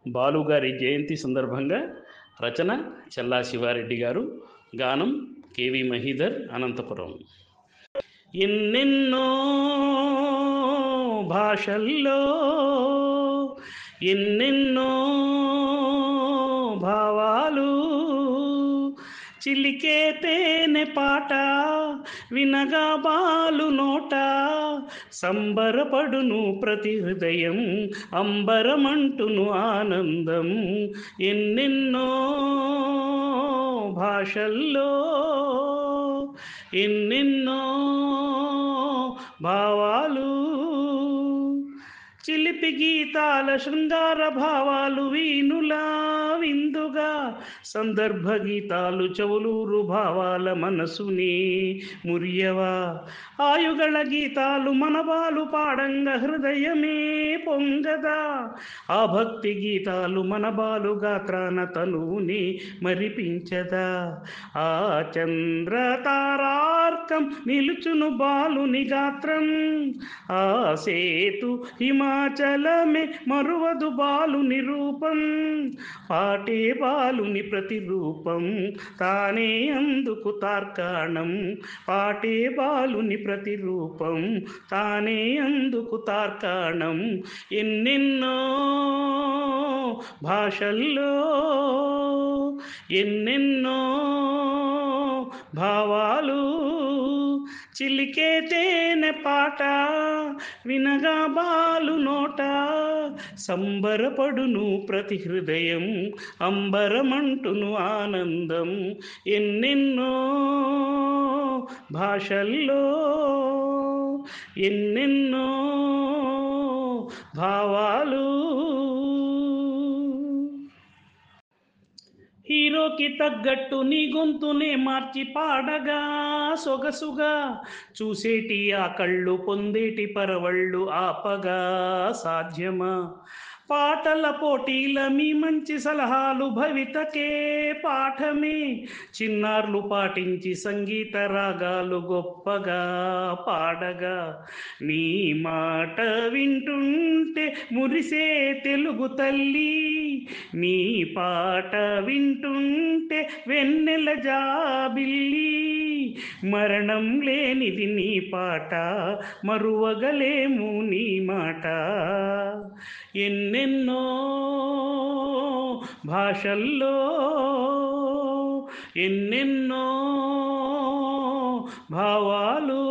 బాలుగారి జయంతి సందర్భంగా రచన చల్లా శివారెడ్డి గారు, గానం కేవి మహీధర్, అనంతపురం. ఎన్నెన్నో భాషల్లో ఎన్నెన్నో భావాలు చిలికే తేనె పాట వినగా బాలు నోట సంబరపడును ప్రతి హృదయం అంబరమంటును ఆనందం. ఎన్నెన్నో భాషల్లో ఎన్నెన్నో భావాలు చిలిపి గీతాల శృంగార భావాలు వీణులా విందుగా సందర్భ గీతాలు చవులూరు భావాల మనసుని మురియవా ఆయుగళ గీతాలు మనబాలు పాడంగ హృదయమే పొంగదా ఆ భక్తి గీతాలు మనబాలు గాత్రాన తనువుని మరిపించదా ఆ చంద్ర తారార్కం నిలుచును బాలుని గాత్రం ఆ సేతు హిమాచలమే మరువదు బాలుని రూపం పాటే బాలుని ప్రతిరూపం తానే అందుకు తార్కాణం పాటే బాలుని ప్రతిరూపం తానే అందుకు తార్కాణం. ఎన్నెన్నో భాషల్లో ఎన్నెన్నో భావాలు చిలికే తేనె పాట వినగా బాలు నోట సంబరపడును ప్రతి హృదయం అంబరమంటును ఆనందం. ఎన్నెన్నో భాషల్లో ఎన్నెన్నో భావాలు. హీరోకి తగ్గట్టు నీ గొంతునే మార్చి పాడగా సొగసుగా చూసేటి ఆ కళ్ళు పొందేటి పరవళ్ళు ఆపగా సాధ్యమా పాటల పోటీల మీ మంచి సలహాలు భవితకే పాఠమే చిన్నార్లు పాటించి సంగీత రాగాలు గొప్పగా పాడగా నీ మాట వింటుంటే మురిసే తెలుగు తల్లి నీ పాట వింటుంటే వెన్నెల జాబిల్లి మరణం లేనిది నీ పాట మరువగలేము నీ మాట. ఎన్నెన్నో భాషల్లో ఎన్నెన్నో భావాలు